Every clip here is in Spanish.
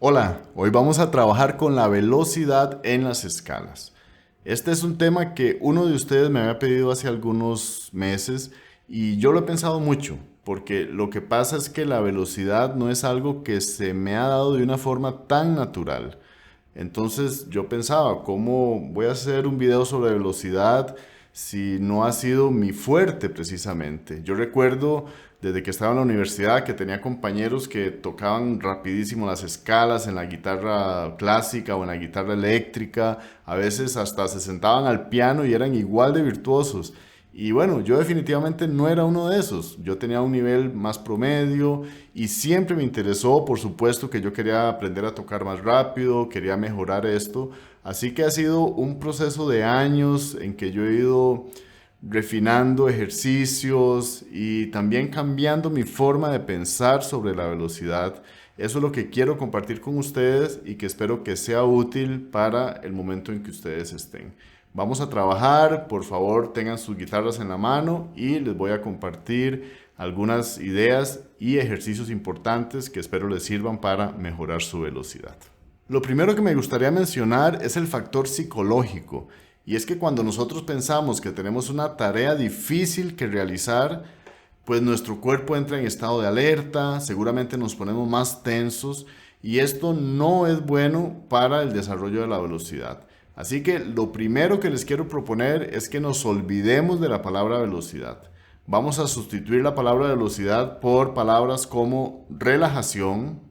Hola, hoy vamos a trabajar con la velocidad en las escalas. Este es un tema que uno de ustedes me había pedido hace algunos meses y yo lo he pensado mucho, porque lo que pasa es que la velocidad no es algo que se me ha dado de una forma tan natural. Entonces yo pensaba, ¿cómo voy a hacer un video sobre velocidad si no ha sido mi fuerte precisamente? Yo recuerdo desde que estaba en la universidad que tenía compañeros que tocaban rapidísimo las escalas en la guitarra clásica o en la guitarra eléctrica, a veces hasta se sentaban al piano y eran igual de virtuosos. Y bueno, yo definitivamente no era uno de esos. Yo tenía un nivel más promedio y siempre me interesó, por supuesto, que yo quería aprender a tocar más rápido, quería mejorar esto. Así que ha sido un proceso de años en que yo he ido refinando ejercicios y también cambiando mi forma de pensar sobre la velocidad. Eso es lo que quiero compartir con ustedes y que espero que sea útil para el momento en que ustedes estén. Vamos a trabajar, por favor tengan sus guitarras en la mano y les voy a compartir algunas ideas y ejercicios importantes que espero les sirvan para mejorar su velocidad. Lo primero que me gustaría mencionar es el factor psicológico, y es que cuando nosotros pensamos que tenemos una tarea difícil que realizar, pues nuestro cuerpo entra en estado de alerta, seguramente nos ponemos más tensos y esto no es bueno para el desarrollo de la velocidad. Así que lo primero que les quiero proponer es que nos olvidemos de la palabra velocidad. Vamos a sustituir la palabra velocidad por palabras como relajación,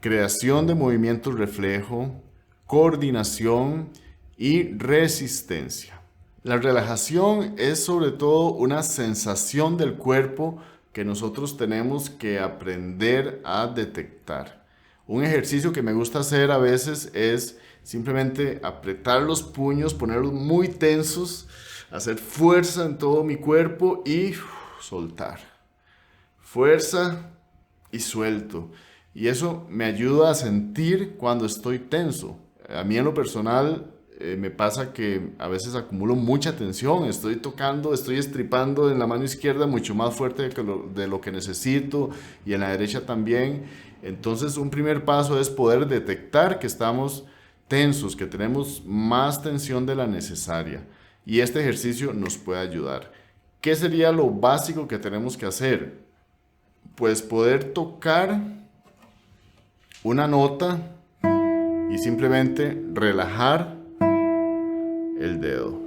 creación de movimientos reflejo, coordinación y resistencia. La relajación es sobre todo una sensación del cuerpo que nosotros tenemos que aprender a detectar. Un ejercicio que me gusta hacer a veces es simplemente apretar los puños, ponerlos muy tensos, hacer fuerza en todo mi cuerpo y soltar. Fuerza y suelto. Y eso me ayuda a sentir cuando estoy tenso. A mí en lo personal me pasa que a veces acumulo mucha tensión, estoy tocando, estoy estripando en la mano izquierda mucho más fuerte de lo que necesito y en la derecha también. Entonces un primer paso es poder detectar que estamos tensos, que tenemos más tensión de la necesaria. Y este ejercicio nos puede ayudar. ¿Qué sería lo básico que tenemos que hacer? Pues poder tocar una nota y simplemente relajar el dedo.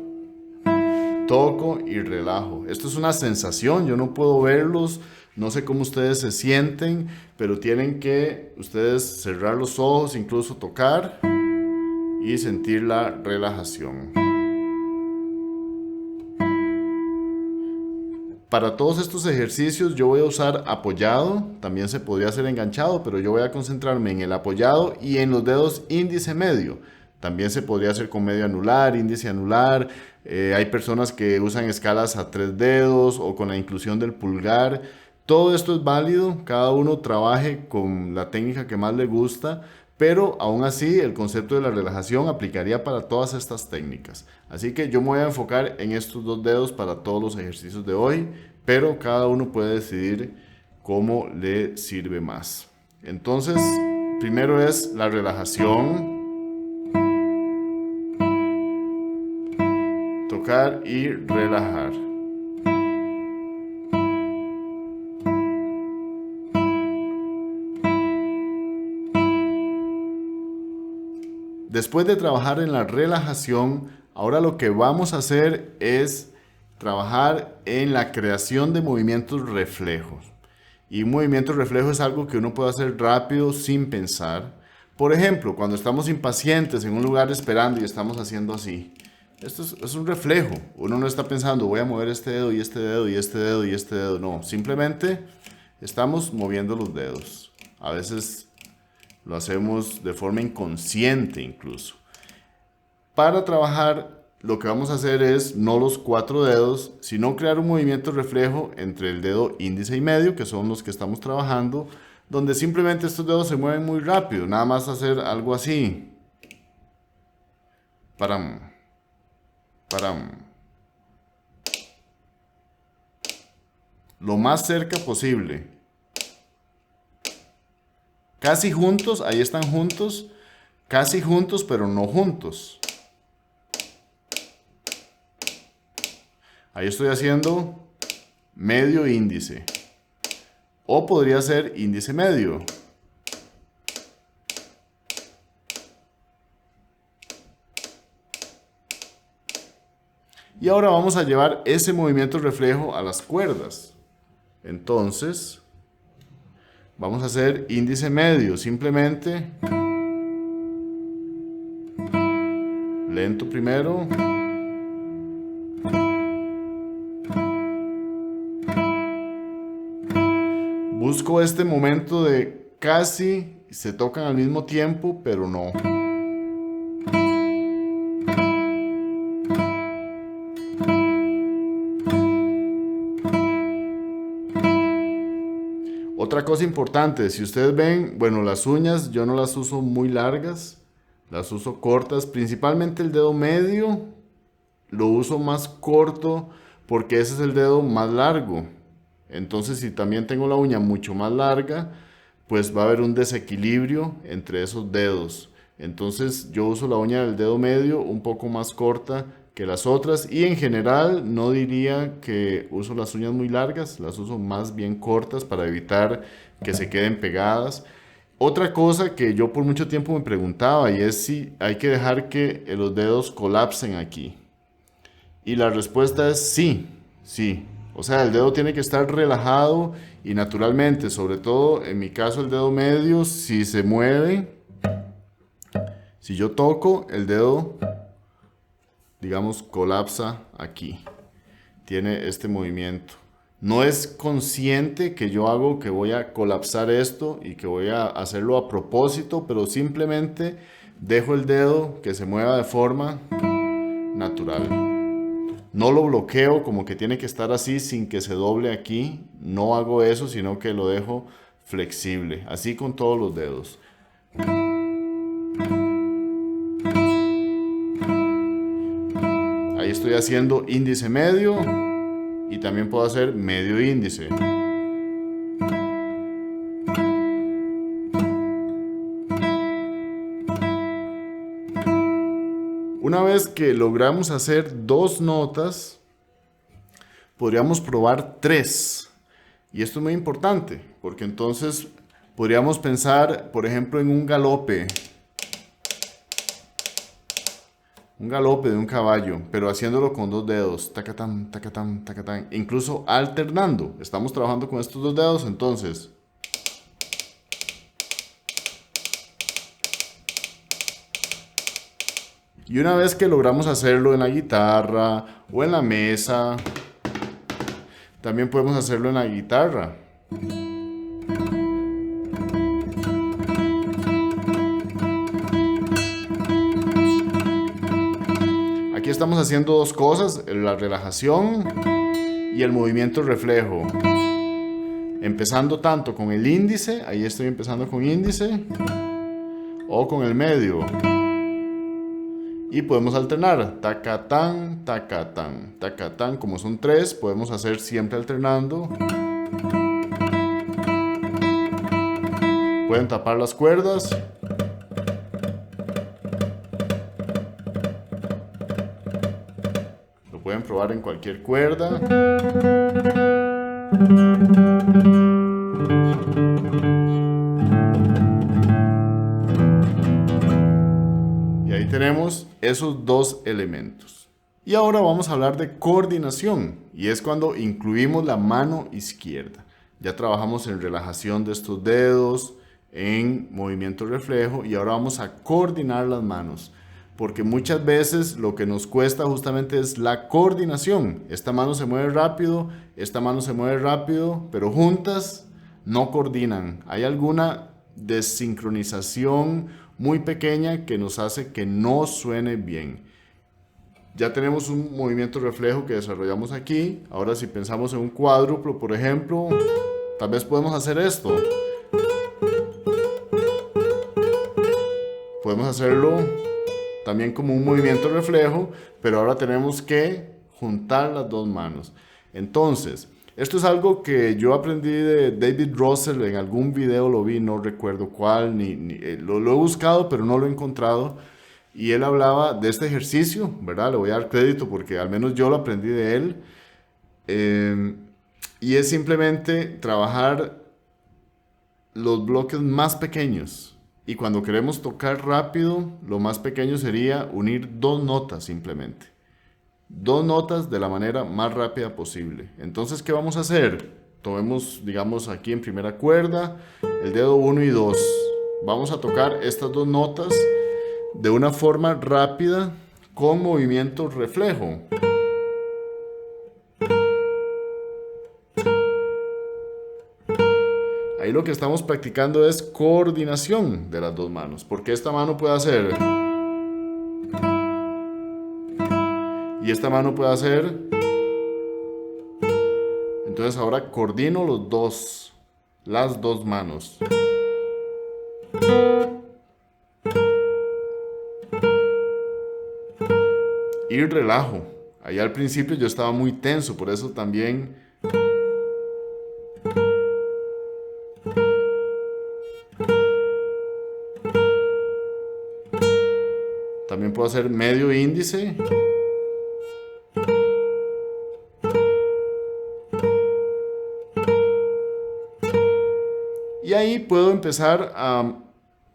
Toco y relajo. Esto es una sensación, yo no puedo verlos, no sé cómo ustedes se sienten, pero tienen que ustedes cerrar los ojos, incluso tocar y sentir la relajación. Para todos estos ejercicios yo voy a usar apoyado, también se podría hacer enganchado, pero yo voy a concentrarme en el apoyado y en los dedos índice medio. También se podría hacer con medio anular, índice anular. Hay personas que usan escalas a 3 dedos o con la inclusión del pulgar. Todo esto es válido, cada uno trabaje con la técnica que más le gusta, pero aún así el concepto de la relajación aplicaría para todas estas técnicas. Así que yo me voy a enfocar en estos 2 dedos para todos los ejercicios de hoy, pero cada uno puede decidir cómo le sirve más. Entonces, primero es la relajación, tocar y relajar. Después de trabajar en la relajación, ahora lo que vamos a hacer es trabajar en la creación de movimientos reflejos. Y un movimiento reflejo es algo que uno puede hacer rápido sin pensar. Por ejemplo, cuando estamos impacientes en un lugar esperando y estamos haciendo así. Esto es un reflejo. Uno no está pensando, voy a mover este dedo y este dedo y este dedo y este dedo. No, simplemente estamos moviendo los dedos. A veces lo hacemos de forma inconsciente incluso. Para trabajar, lo que vamos a hacer es no los 4 dedos, sino crear un movimiento reflejo entre el dedo índice y medio, que son los que estamos trabajando, donde simplemente estos dedos se mueven muy rápido. Nada más hacer algo así. Param, param. Lo más cerca posible. casi juntos, ahí están juntos, casi juntos, pero no juntos. Ahí estoy haciendo medio índice. O podría ser índice medio. Y ahora vamos a llevar ese movimiento reflejo a las cuerdas. Entonces, vamos a hacer índice medio. Simplemente, lento primero. Busco este momento de casi se tocan al mismo tiempo, pero no. Otra cosa importante, si ustedes ven, bueno, las uñas yo no las uso muy largas, las uso cortas, principalmente el dedo medio lo uso más corto porque ese es el dedo más largo. Entonces, si también tengo la uña mucho más larga, pues va a haber un desequilibrio entre esos dedos. Entonces, yo uso la uña del dedo medio un poco más corta que las otras y en general no diría que uso las uñas muy largas, las uso más bien cortas para evitar que se queden pegadas. Otra cosa que yo por mucho tiempo me preguntaba y es si hay que dejar que los dedos colapsen aquí. Y la respuesta es sí, sí. O sea, el dedo tiene que estar relajado y naturalmente, sobre todo en mi caso el dedo medio, si se mueve, si yo toco, el dedo, digamos, colapsa aquí. Tiene este movimiento. No es consciente que yo hago, que voy a colapsar esto y que voy a hacerlo a propósito, pero simplemente dejo el dedo que se mueva de forma natural. No lo bloqueo como que tiene que estar así sin que se doble aquí. No hago eso, sino que lo dejo flexible. Así con todos los dedos. Ahí estoy haciendo índice medio y también puedo hacer medio índice. Una vez que logramos hacer 2 notas, podríamos probar 3. Y esto es muy importante, porque entonces podríamos pensar, por ejemplo, en un galope. Un galope de un caballo, pero haciéndolo con 2 dedos. Tacatán, tacatán, tacatán. Incluso alternando. Estamos trabajando con estos 2 dedos, entonces. Y una vez que logramos hacerlo en la guitarra o en la mesa, también podemos hacerlo en la guitarra. Aquí estamos haciendo 2 cosas, la relajación y el movimiento reflejo. Empezando tanto con el índice, ahí estoy empezando con índice, o con el medio. Y podemos alternar, tacatán, tacatán, tacatán. Como son 3, podemos hacer siempre alternando. Pueden tapar las cuerdas. Lo pueden probar en cualquier cuerda. Y ahí tenemos esos 2 elementos. Y ahora vamos a hablar de coordinación, y es cuando incluimos la mano izquierda. Ya trabajamos en relajación de estos dedos, en movimiento reflejo, y ahora vamos a coordinar las manos. Porque muchas veces lo que nos cuesta justamente es la coordinación. Esta mano se mueve rápido, esta mano se mueve rápido, pero juntas no coordinan. Hay alguna desincronización muy pequeña que nos hace que no suene bien. Ya tenemos un movimiento reflejo que desarrollamos aquí. Ahora si pensamos en un cuádruplo, por ejemplo, tal vez podemos hacer esto. Podemos hacerlo también como un movimiento reflejo, pero ahora tenemos que juntar las 2 manos. Entonces, Esto es algo que yo aprendí de David Russell, en algún video lo vi, no recuerdo cuál, lo he buscado, pero no lo he encontrado. Y él hablaba de este ejercicio, ¿verdad? Le voy a dar crédito porque al menos yo lo aprendí de él. Eh, y es simplemente trabajar los bloques más pequeños. Y cuando queremos tocar rápido, lo más pequeño sería unir dos notas simplemente. Dos notas de la manera más rápida posible. Entonces, ¿qué vamos a hacer? Tomemos, digamos, aquí en primera cuerda, el dedo 1 y 2. Vamos a tocar estas dos notas de una forma rápida con movimiento reflejo. Ahí lo que estamos practicando es coordinación de las dos manos, porque esta mano puede hacer y esta mano puede hacer. Entonces ahora coordino las dos manos. Y relajo. Ahí al principio yo estaba muy tenso, por eso también puedo hacer medio índice. Y ahí puedo empezar a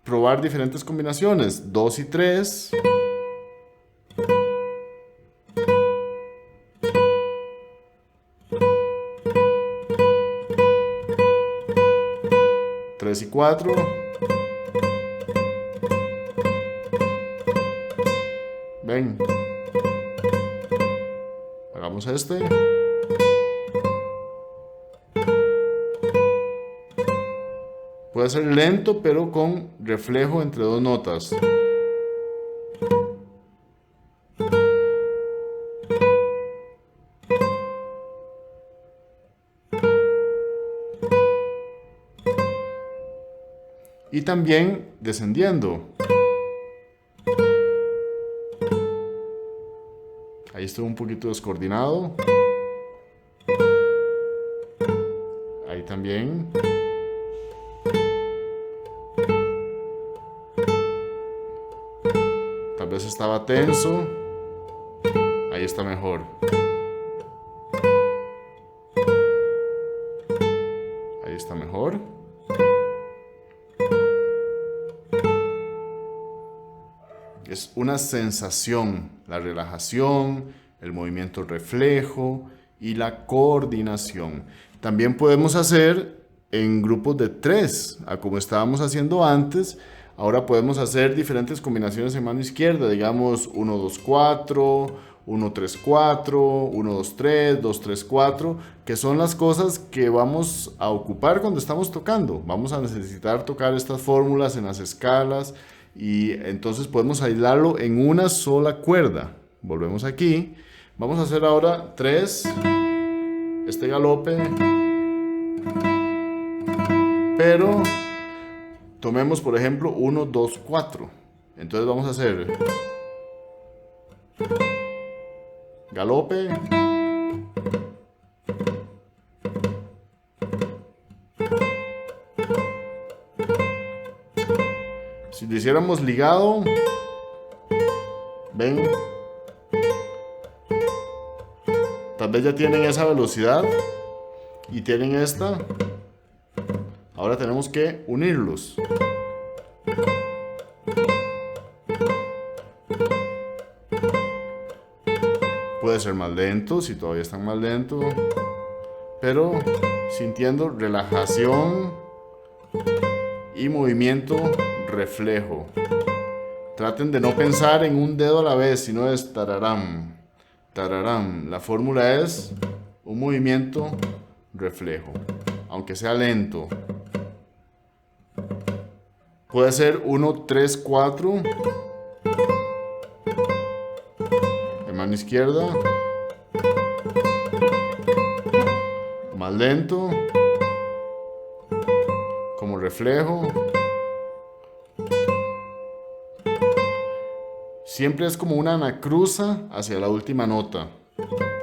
probar diferentes combinaciones. 2 y 3. Tres y 4. Ven. Hagamos este. Puede ser lento, pero con reflejo entre dos notas. Y también descendiendo. Ahí estoy un poquito descoordinado. Ahí también. Tal vez estaba tenso. Ahí está mejor. Ahí está mejor. Es una sensación, la relajación, el movimiento reflejo y la coordinación. También podemos hacer en grupos de 3, como estábamos haciendo antes. Ahora podemos hacer diferentes combinaciones en mano izquierda, digamos 1, 2, 4, 1, 3, 4, 1, 2, 3, 2, 3, 4, que son las cosas que vamos a ocupar cuando estamos tocando. Vamos a necesitar tocar estas fórmulas en las escalas. Y entonces podemos aislarlo en una sola cuerda. Volvemos aquí. Vamos a hacer ahora 3. Este galope. Pero tomemos por ejemplo 1, 2, 4. Entonces vamos a hacer galope. Si lo hiciéramos ligado, ven, tal vez ya tienen esa velocidad y tienen esta. Ahora tenemos que unirlos. Puede ser más lento, si todavía están más lento, pero sintiendo relajación y movimiento reflejo. Traten de no pensar en un dedo a la vez, sino es tararam, tararam. La fórmula es un movimiento reflejo, aunque sea lento. Puede ser 1, 3, 4 en mano izquierda, más lento, como reflejo. Siempre es como una anacruza hacia la última nota.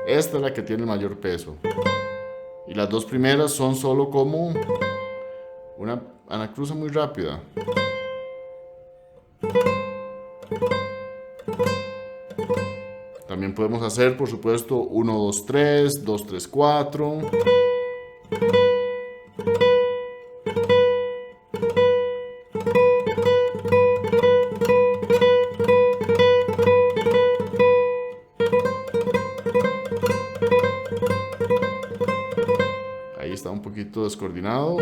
Esta es la que tiene el mayor peso. Y las dos primeras son solo como una anacruza muy rápida. También podemos hacer, por supuesto, 1, 2, 3, 2, 3, 4. Ahí está un poquito descoordinado.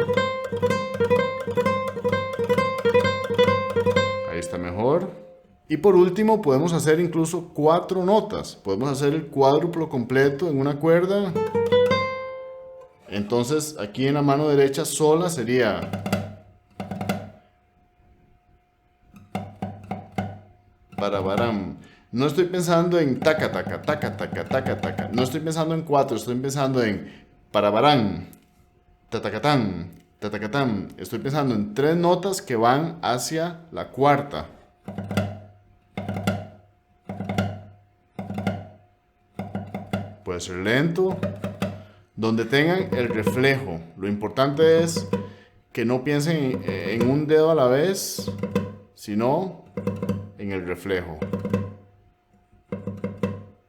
Ahí está mejor. Y por último podemos hacer incluso 4 notas. Podemos hacer el cuádruplo completo en una cuerda. Entonces aquí en la mano derecha sola sería barabaram. No estoy pensando en taca taca taca taca taca taca. No estoy pensando en 4, estoy pensando en parabarán, tatacatán, tatacatán. Estoy pensando en 3 notas que van hacia la cuarta. Puede ser lento, donde tengan el reflejo. Lo importante es que no piensen en un dedo a la vez, sino en el reflejo.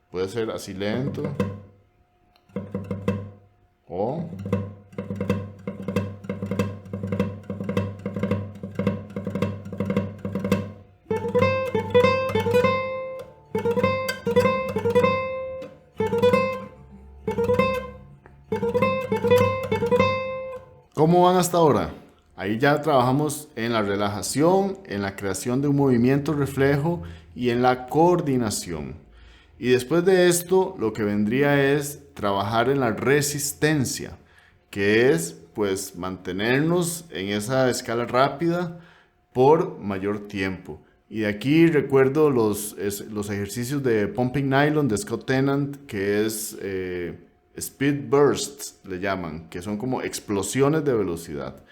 Puede ser así lento o ¿cómo van hasta ahora? Ahí ya trabajamos en la relajación, en la creación de un movimiento reflejo y en la coordinación. Y después de esto, lo que vendría es trabajar en la resistencia, que es pues mantenernos en esa escala rápida por mayor tiempo. Y de aquí recuerdo los ejercicios de Pumping Nylon de Scott Tennant, que es Speed Bursts, le llaman, que son como explosiones de velocidad.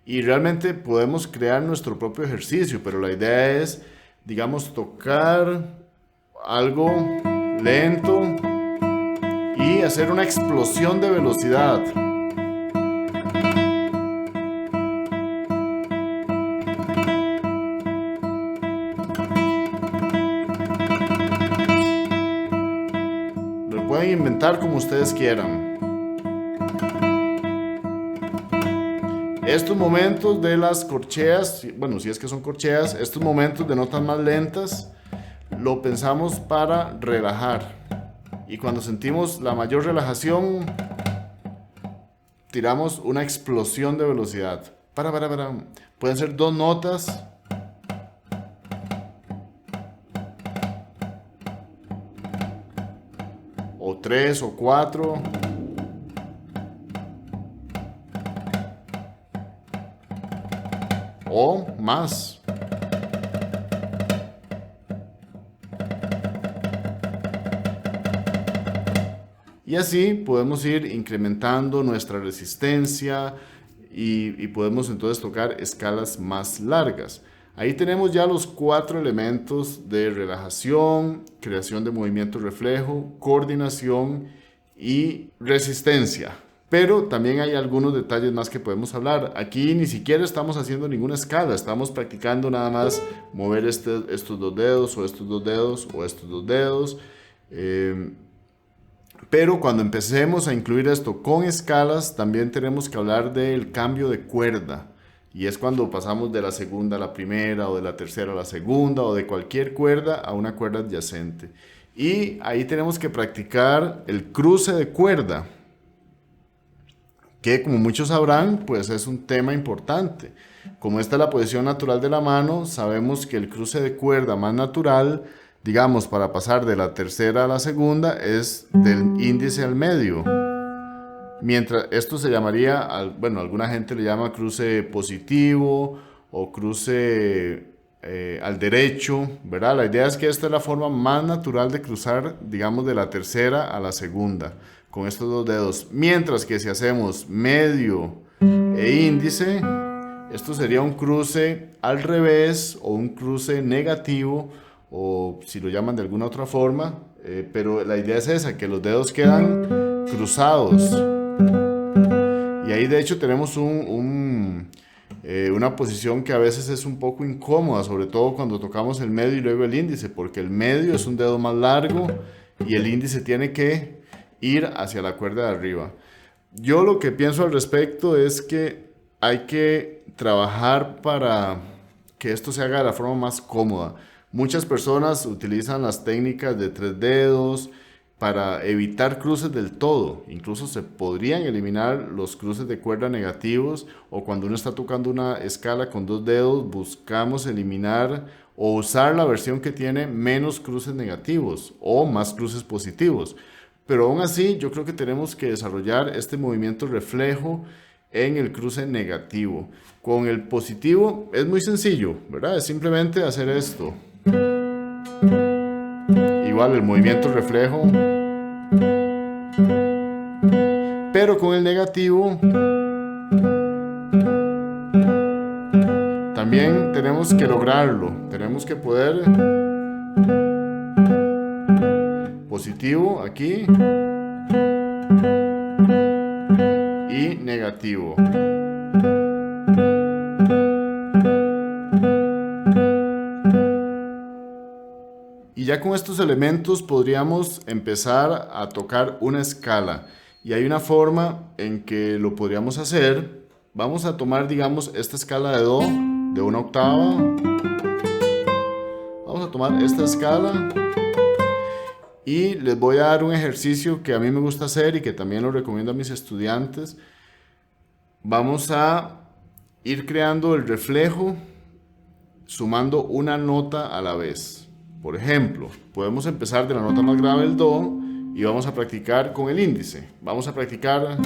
Y realmente podemos crear nuestro propio ejercicio, pero la idea es, digamos, tocar algo lento y hacer una explosión de velocidad. Lo pueden inventar como ustedes quieran. Estos momentos de las corcheas, bueno, si es que son corcheas, estos momentos de notas más lentas, lo pensamos para relajar. Y cuando sentimos la mayor relajación, tiramos una explosión de velocidad. Para. Pueden ser 2 notas. O 3 o 4. O más. Y así podemos ir incrementando nuestra resistencia y podemos entonces tocar escalas más largas. Ahí tenemos ya los 4 elementos de relajación, creación de movimiento reflejo, coordinación y resistencia. Pero también hay algunos detalles más que podemos hablar. Aquí ni siquiera estamos haciendo ninguna escala, estamos practicando nada más mover estos 2 dedos o estos 2 dedos o estos 2 dedos. Pero cuando empecemos a incluir esto con escalas, también tenemos que hablar del cambio de cuerda. Y es cuando pasamos de la segunda a la primera, o de la tercera a la segunda, o de cualquier cuerda a una cuerda adyacente. Y ahí tenemos que practicar el cruce de cuerda, que como muchos sabrán, pues es un tema importante. Como esta es la posición natural de la mano, sabemos que el cruce de cuerda más natural, digamos, para pasar de la tercera a la segunda, es del índice al medio. Mientras esto se llamaría, bueno, alguna gente le llama cruce positivo o cruce al derecho, ¿verdad? La idea es que esta es la forma más natural de cruzar, digamos, de la tercera a la segunda, con estos 2 dedos. Mientras que si hacemos medio e índice, esto sería un cruce al revés o un cruce negativo, o si lo llaman de alguna otra forma, pero la idea es esa, que los dedos quedan cruzados. Y ahí de hecho tenemos una posición que a veces es un poco incómoda, sobre todo cuando tocamos el medio y luego el índice, porque el medio es un dedo más largo y el índice tiene que ir hacia la cuerda de arriba. Yo lo que pienso al respecto es que hay que trabajar para que esto se haga de la forma más cómoda. Muchas personas utilizan las técnicas de 3 dedos para evitar cruces del todo. Incluso se podrían eliminar los cruces de cuerda negativos, o cuando uno está tocando una escala con 2 dedos, buscamos eliminar o usar la versión que tiene menos cruces negativos o más cruces positivos. Pero aún así, yo creo que tenemos que desarrollar este movimiento reflejo en el cruce negativo. Con el positivo es muy sencillo, ¿verdad? Es simplemente hacer esto. Igual el movimiento reflejo. Pero con el negativo también tenemos que lograrlo. Tenemos que poder positivo aquí y negativo. Y ya con estos elementos podríamos empezar a tocar una escala. Y hay una forma en que lo podríamos hacer. Vamos a tomar, digamos, esta escala de Do de una octava. Vamos a tomar esta escala y les voy a dar un ejercicio que a mí me gusta hacer y que también lo recomiendo a mis estudiantes. Vamos a ir creando el reflejo sumando una nota a la vez. Por ejemplo, podemos empezar de la nota más grave, el Do, y vamos a practicar con el índice. Vamos a practicar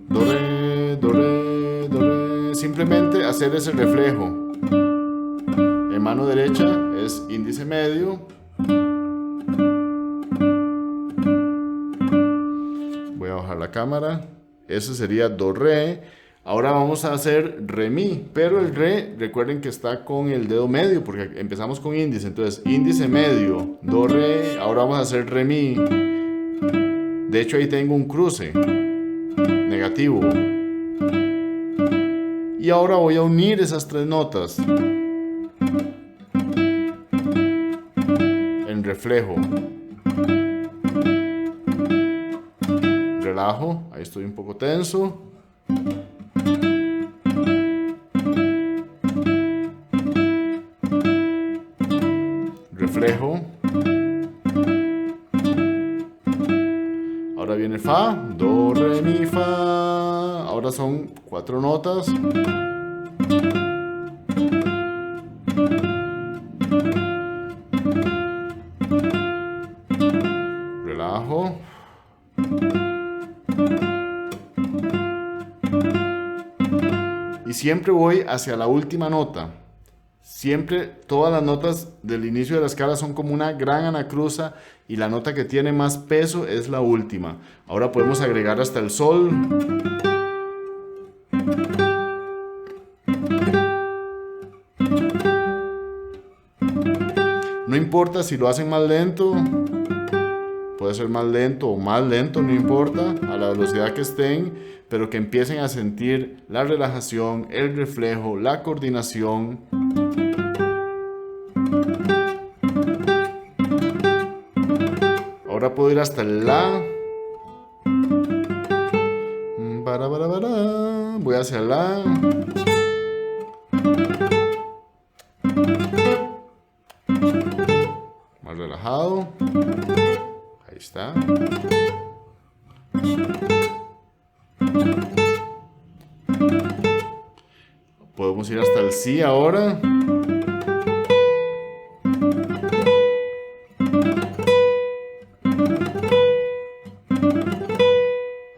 Do, Re, Do, Re, Do, Re. Simplemente hacer ese reflejo. En mano derecha es índice medio. Voy a bajar la cámara. Eso sería Do, Re. Ahora vamos a hacer Re, Mi, pero el Re, recuerden que está con el dedo medio, porque empezamos con índice, entonces índice medio, Do, Re, ahora vamos a hacer Re, Mi. De hecho ahí tengo un cruce negativo. Y ahora voy a unir esas 3 notas en reflejo. Relajo, ahí estoy un poco tenso. Reflejo. Ahora viene Fa, Do, Re, Mi, Fa. Ahora son 4 notas. Relajo. Y siempre voy hacia la última nota. Siempre todas las notas del inicio de la escala son como una gran anacruza y la nota que tiene más peso es la última. Ahora podemos agregar hasta el Sol. No importa si lo hacen más lento, puede ser más lento o más lento, no importa, a la velocidad que estén, pero que empiecen a sentir la relajación, el reflejo, la coordinación. Ahora puedo ir hasta el La. Voy hacia el La. Más relajado. Ahí está. Podemos ir hasta el Si ahora.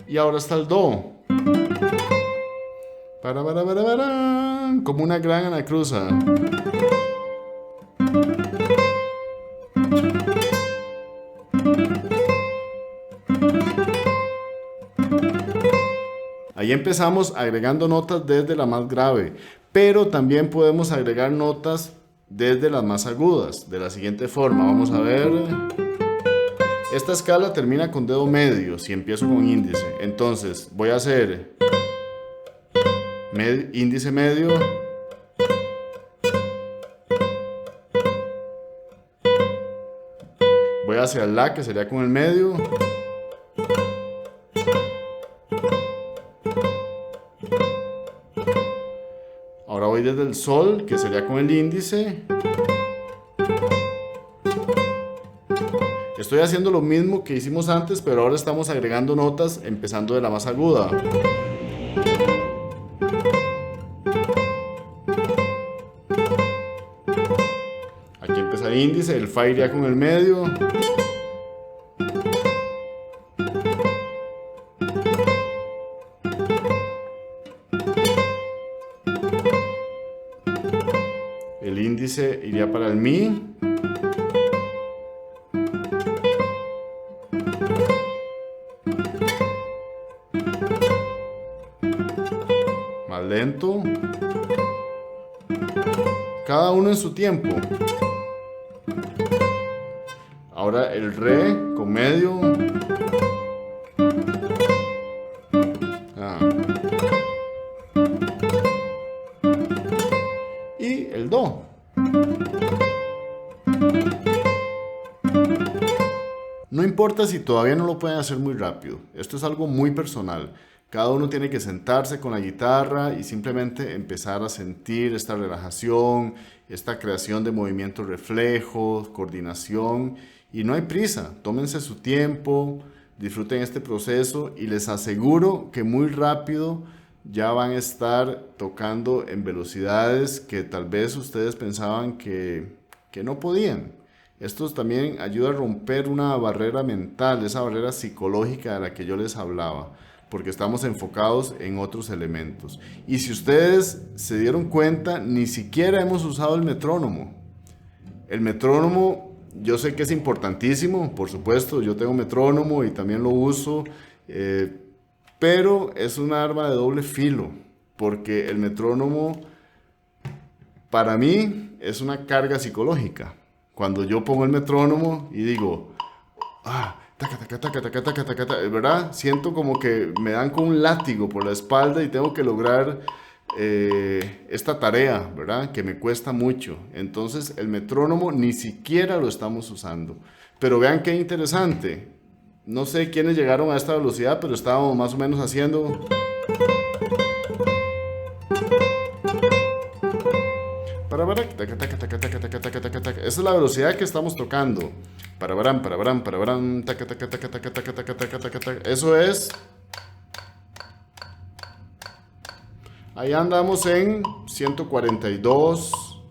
Y ahora está el Do. Como una gran anacruza. Ahí empezamos agregando notas desde la más grave, pero también podemos agregar notas desde las más agudas, de la siguiente forma. Vamos a ver. Esta escala termina con dedo medio si empiezo con índice. Entonces voy a hacer índice medio, voy hacia la, que sería con el medio, ahora voy desde el sol, que sería con el índice. Estoy haciendo lo mismo que hicimos antes, pero ahora estamos agregando notas empezando de la más aguda. Aquí empieza el índice, el fa iría con el medio. El índice iría para el mi. Más lento. Cada uno en su tiempo. Ahora el re con medio. Y el do. No importa si todavía no lo pueden hacer muy rápido. Esto es algo muy personal. Cada uno tiene que sentarse con la guitarra y simplemente empezar a sentir esta relajación, esta creación de movimientos reflejos, coordinación. Y no hay prisa, tómense su tiempo, disfruten este proceso y les aseguro que muy rápido ya van a estar tocando en velocidades que tal vez ustedes pensaban que no podían. Esto también ayuda a romper una barrera mental, esa barrera psicológica de la que yo les hablaba, porque estamos enfocados en otros elementos. Y si ustedes se dieron cuenta, ni siquiera hemos usado el metrónomo. El metrónomo, yo sé que es importantísimo, por supuesto, yo tengo metrónomo y también lo uso, pero es un arma de doble filo, porque el metrónomo para mí es una carga psicológica. Cuando yo pongo el metrónomo y digo, taca, taca, taca, taca, taca, taca, taca, ¿verdad? Siento como que me dan con un látigo por la espalda y tengo que lograr esta tarea, ¿verdad? Que me cuesta mucho. Entonces el metrónomo ni siquiera lo estamos usando. Pero vean qué interesante. No sé quiénes llegaron a esta velocidad, pero estábamos más o menos haciendo... Esa es la velocidad que estamos tocando. Eso es. Ahí andamos en 142.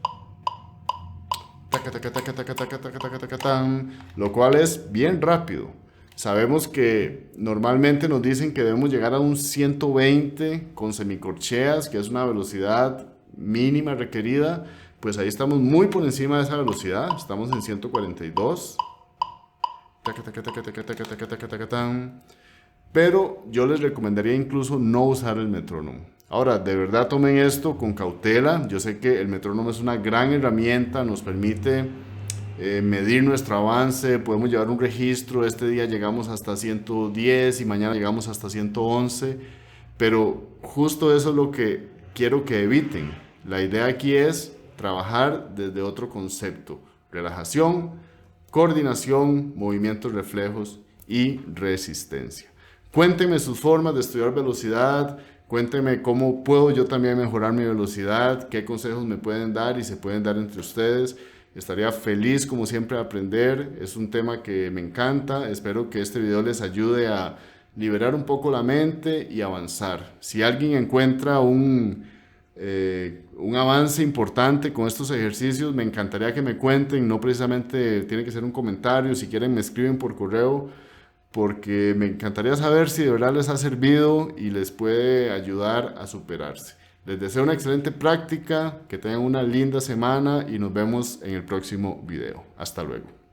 Lo cual es bien rápido. Sabemos que normalmente nos dicen que debemos llegar a un 120 con semicorcheas, que es una velocidad mínima requerida. Pues ahí estamos muy por encima de esa velocidad. Estamos en 142. Pero yo les recomendaría incluso no usar el metrónomo. Ahora, de verdad tomen esto con cautela. Yo sé que el metrónomo es una gran herramienta, nos permite medir nuestro avance, podemos llevar un registro. Este día llegamos hasta 110 y mañana llegamos hasta 111. Pero justo eso es lo que quiero que eviten. La idea aquí es trabajar desde otro concepto: relajación, coordinación, movimientos reflejos y resistencia. Cuéntenme sus formas de estudiar velocidad, cuéntenme cómo puedo yo también mejorar mi velocidad, qué consejos me pueden dar y se pueden dar entre ustedes. Estaría feliz como siempre de aprender, es un tema que me encanta. Espero que este video les ayude a liberar un poco la mente y avanzar. Si alguien encuentra un avance importante con estos ejercicios, me encantaría que me cuenten. No precisamente tiene que ser un comentario, si quieren me escriben por correo, porque me encantaría saber si de verdad les ha servido y les puede ayudar a superarse. Les deseo una excelente práctica, que tengan una linda semana y nos vemos en el próximo video. Hasta luego.